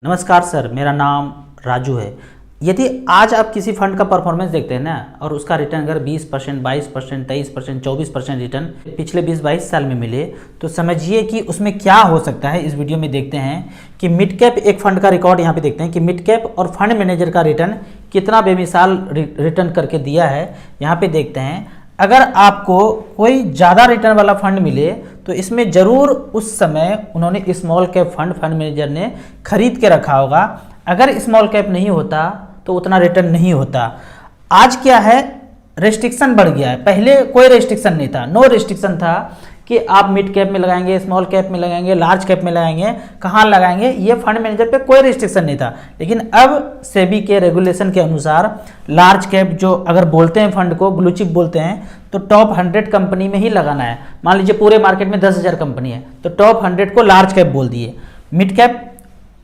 नमस्कार सर, मेरा नाम राजू है। यदि आज आप किसी फंड का परफॉर्मेंस देखते हैं ना और उसका रिटर्न अगर 20%, 22%, 23%, 24% रिटर्न पिछले 20-22 साल में मिले तो समझिए कि उसमें क्या हो सकता है। इस वीडियो में देखते हैं कि मिड कैप एक फंड का रिकॉर्ड यहाँ पे देखते हैं कि मिड कैप और फंड मैनेजर का रिटर्न कितना बेमिसाल रिटर्न करके दिया है। यहाँ पे देखते हैं अगर आपको कोई ज़्यादा रिटर्न वाला फंड मिले तो इसमें ज़रूर उस समय उन्होंने स्मॉल कैप फंड मैनेजर ने खरीद के रखा होगा। अगर स्मॉल कैप नहीं होता तो उतना रिटर्न नहीं होता। आज क्या है, रेस्ट्रिक्शन बढ़ गया है। पहले कोई रेस्ट्रिक्शन नहीं था, नो रेस्ट्रिक्शन था कि आप मिड कैप में लगाएंगे, स्मॉल कैप में लगाएंगे, लार्ज कैप में लगाएंगे, कहाँ लगाएंगे, ये फंड मैनेजर पे कोई रेस्ट्रिक्शन नहीं था। लेकिन अब सेबी के रेगुलेशन के अनुसार लार्ज कैप जो अगर बोलते हैं फंड को ब्लू चिप बोलते हैं तो टॉप 100 कंपनी में ही लगाना है। मान लीजिए पूरे मार्केट में 10,000 कंपनी है तो टॉप 100 को लार्ज कैप बोल दिए, मिड कैप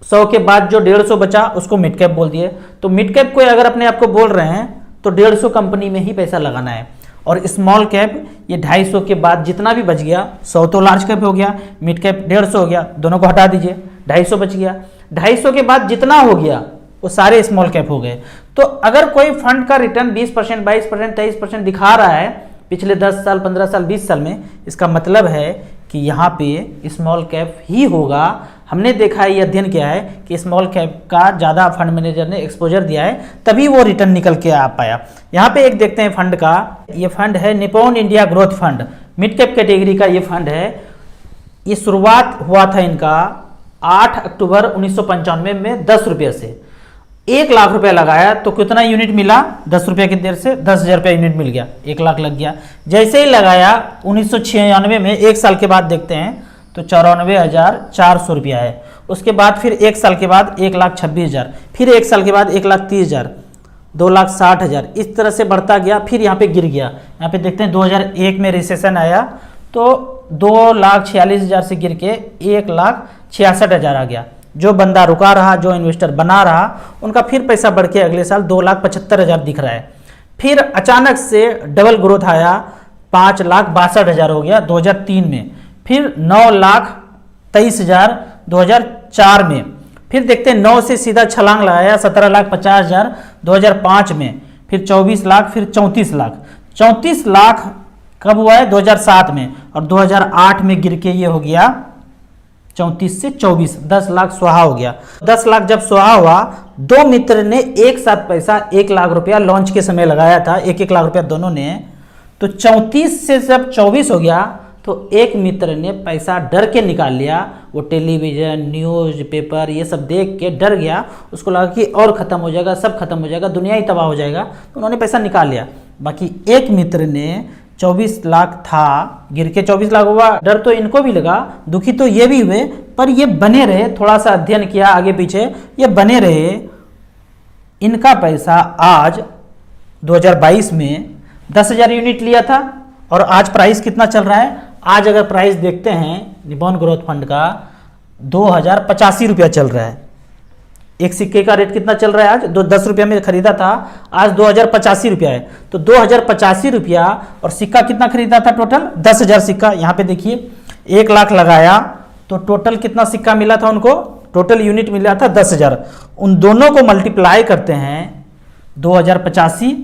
100 के बाद जो 150 बचा उसको मिड कैप बोल दिए। तो मिड कैप को अगर अपने आप को बोल रहे हैं तो 150 कंपनी में ही पैसा लगाना है। और स्मॉल कैप ये 250 के बाद जितना भी बच गया, 100 तो लार्ज कैप हो गया, मिड कैप 150 हो गया, दोनों को हटा दीजिए, 250 बच गया। 250 के बाद जितना हो गया वो सारे स्मॉल कैप हो गए। तो अगर कोई फंड का रिटर्न 20%, 22%, 23% दिखा रहा है पिछले 10 साल, 15 साल, 20 साल में, इसका मतलब है कि यहाँ पे स्मॉल कैप ही होगा। हमने देखा है, ये अध्ययन किया है कि स्मॉल कैप का ज़्यादा फंड मैनेजर ने एक्सपोजर दिया है तभी वो रिटर्न निकल के आ पाया। यहाँ पे एक देखते हैं फंड का, ये फंड है Nippon India growth fund, mid cap category का ये फंड है। ये शुरुआत हुआ था इनका 8 अक्टूबर 1995 में 10 रुपये से। 1 लाख रुपया लगाया तो कितना यूनिट मिला, 10 रुपये की देर से 10,000 रुपया यूनिट मिल गया, 1 लाख लग गया। जैसे ही लगाया 1996 में, 1 साल के बाद देखते हैं तो 94,400 रुपया है। उसके बाद फिर 1 साल के बाद 1,26,000, फिर 1 साल के बाद 1,30,000, 2,60,000, इस तरह से बढ़ता गया। फिर यहाँ पे गिर गया। यहाँ पे देखते हैं 2001 में रिसेशन आया तो 2,46,000 से गिर के 1,66,000 आ गया। जो बंदा रुका रहा, जो इन्वेस्टर बना रहा, उनका फिर पैसा बढ़ के अगले साल 2,75,000 दिख रहा है। फिर अचानक से डबल ग्रोथ आया, 5,62,000 हो गया 2003 में, फिर 9,23,000 2004 में, फिर देखते हैं 9 से सीधा छलांग लगाया 17,50,000 2005 में, फिर 24 लाख, फिर 34 लाख। 34 लाख कब हुआ है, 2007 में, और 2008 में गिर के ये हो गया 34 से 24, 10 लाख सुहा हो गया। 10 लाख जब सुहा हुआ, दो मित्र ने एक साथ पैसा 1 लाख रुपया लॉन्च के समय लगाया था, 1-1 लाख रुपया दोनों ने। तो 34 से जब 24 हो गया तो एक मित्र ने पैसा डर के निकाल लिया। वो टेलीविजन, न्यूज़ पेपर ये सब देख के डर गया, उसको लगा कि और ख़त्म हो जाएगा, सब खत्म हो जाएगा, दुनिया ही तबाह हो जाएगा, तो उन्होंने पैसा निकाल लिया। बाकी एक मित्र ने 24 लाख था, गिर के 24 लाख हुआ। डर तो इनको भी लगा, दुखी तो ये भी हुए, पर ये बने रहे। थोड़ा सा अध्ययन किया आगे पीछे, ये बने रहे। इनका पैसा आज 2022 में 10,000 यूनिट लिया था और आज प्राइस कितना चल रहा है। आज अगर प्राइस देखते हैं निप्पॉन ग्रोथ फंड का 2,085 रुपया चल रहा है। एक सिक्के का रेट कितना चल रहा है आज, 10 रुपया में खरीदा था, आज 2,085 रुपया है। तो 2,085 रुपया और सिक्का कितना खरीदा था टोटल, 10,000 सिक्का। यहाँ पे देखिए 1 लाख लगाया तो टोटल कितना सिक्का मिला था उनको, टोटल यूनिट मिला था 10,000। उन दोनों को मल्टीप्लाई करते हैं 2,085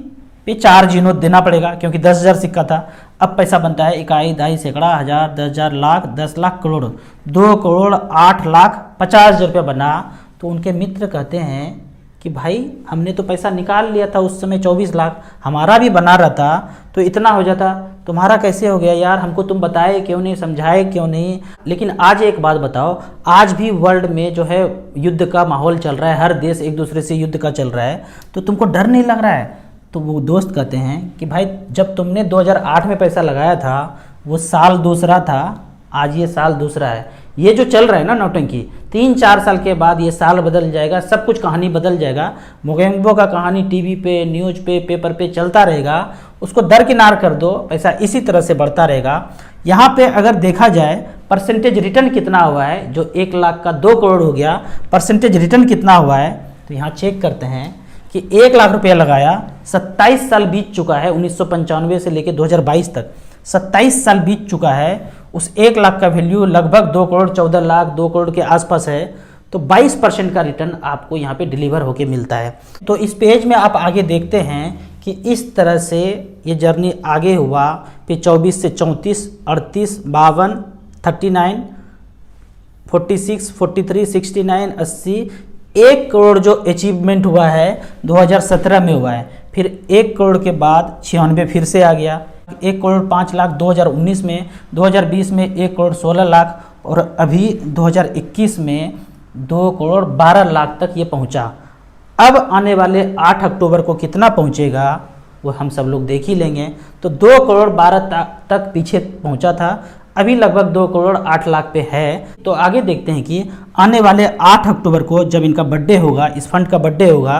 पे 4 जीरो देना पड़ेगा क्योंकि 10,000 सिक्का था। अब पैसा बनता है इकाई, दहाई, सैकड़ा, हज़ार, 10,000, लाख, 10 लाख, करोड़, 2,08,50,000 रुपया बना। तो उनके मित्र कहते हैं कि भाई हमने तो पैसा निकाल लिया था उस समय 24 लाख, हमारा भी बना रहा था तो इतना हो जाता, तुम्हारा कैसे हो गया यार, हमको तुम बताए क्यों नहीं, समझाए क्यों नहीं। लेकिन आज एक बात बताओ, आज भी वर्ल्ड में जो है युद्ध का माहौल चल रहा है, हर देश एक दूसरे से युद्ध का चल रहा है, तो तुमको डर नहीं लग रहा है। तो वो दोस्त कहते हैं कि भाई जब तुमने 2008 में पैसा लगाया था वो साल दूसरा था, आज ये साल दूसरा है। ये जो चल रहा है ना नौटंकी, 3-4 साल के बाद ये साल बदल जाएगा, सब कुछ कहानी बदल जाएगा। मोगेम्बो का कहानी टीवी पे, न्यूज़ पे, पेपर पे चलता रहेगा, उसको दरकिनार कर दो, पैसा इसी तरह से बढ़ता रहेगा। यहाँ पे अगर देखा जाए परसेंटेज रिटर्न कितना हुआ है, जो 1 लाख का 2 करोड़ हो गया, परसेंटेज रिटर्न कितना हुआ है, तो यहाँ चेक करते हैं कि 1 लाख रुपया लगाया, 27 साल बीत चुका है, 1995 से लेकर 2022 तक 27 साल बीत चुका है। उस 1 लाख का वैल्यू लगभग 2 करोड़ 14 लाख, 2 करोड़ के आसपास है। तो 22% का रिटर्न आपको यहाँ पे डिलीवर होके मिलता है। तो इस पेज में आप आगे देखते हैं कि इस तरह से ये जर्नी आगे हुआ, फिर 24 से 34, 38, 52, 39, 46, 43, 69, 80, 1 करोड़ जो अचीवमेंट हुआ है 2017 में हुआ है। फिर 1 करोड़ के बाद 96 फिर से आ गया, 1 करोड़ 5 लाख 2019 में, 2020 में 1 करोड़ 16 लाख और अभी 2021 में 2 करोड़ 12 लाख तक ये पहुंचा। अब आने वाले 8 अक्टूबर को कितना पहुंचेगा वो हम सब लोग देख ही लेंगे। तो 2 करोड़ 12 तक पीछे पहुंचा था, अभी लगभग 2 करोड़ 8 लाख पे है। तो आगे देखते हैं कि आने वाले 8 अक्टूबर को जब इनका बर्थडे होगा, इस फंड का बर्थडे होगा,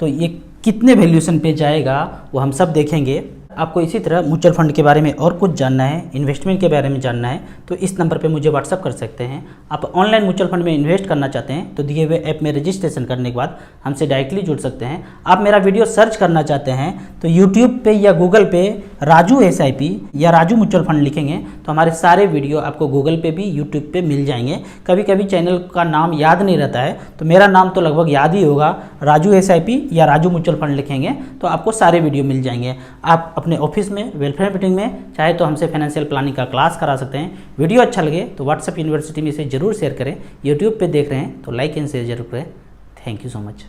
तो ये कितने वैल्यूएशन पे जाएगा वो हम सब देखेंगे। आपको इसी तरह म्यूचुअल फंड के बारे में और कुछ जानना है, इन्वेस्टमेंट के बारे में जानना है, तो इस नंबर पे मुझे व्हाट्सअप कर सकते हैं। आप ऑनलाइन म्यूचुअल फंड में इन्वेस्ट करना चाहते हैं तो दिए हुए ऐप में रजिस्ट्रेशन करने के बाद हमसे डायरेक्टली जुड़ सकते हैं। आप मेरा वीडियो सर्च करना चाहते हैं तो यूट्यूब पे या गूगल पे राजू SIP या राजू म्यूचुअल फंड लिखेंगे तो हमारे सारे वीडियो आपको गूगल पे भी यूट्यूब पे मिल जाएंगे। कभी कभी चैनल का नाम याद नहीं रहता है तो मेरा नाम तो लगभग याद ही होगा, राजू SIP या राजू म्यूचुअल फंड लिखेंगे तो आपको सारे वीडियो मिल जाएंगे। आप अपने ऑफिस में, वेलफेयर मीटिंग में चाहे तो हमसे फाइनेंशियल प्लानिंग का क्लास करा सकते हैं। वीडियो अच्छा लगे तो व्हाट्सएप यूनिवर्सिटी में इसे जरूर शेयर करें। यूट्यूब पे देख रहे हैं तो लाइक एंड शेयर जरूर करें। Thank you so much.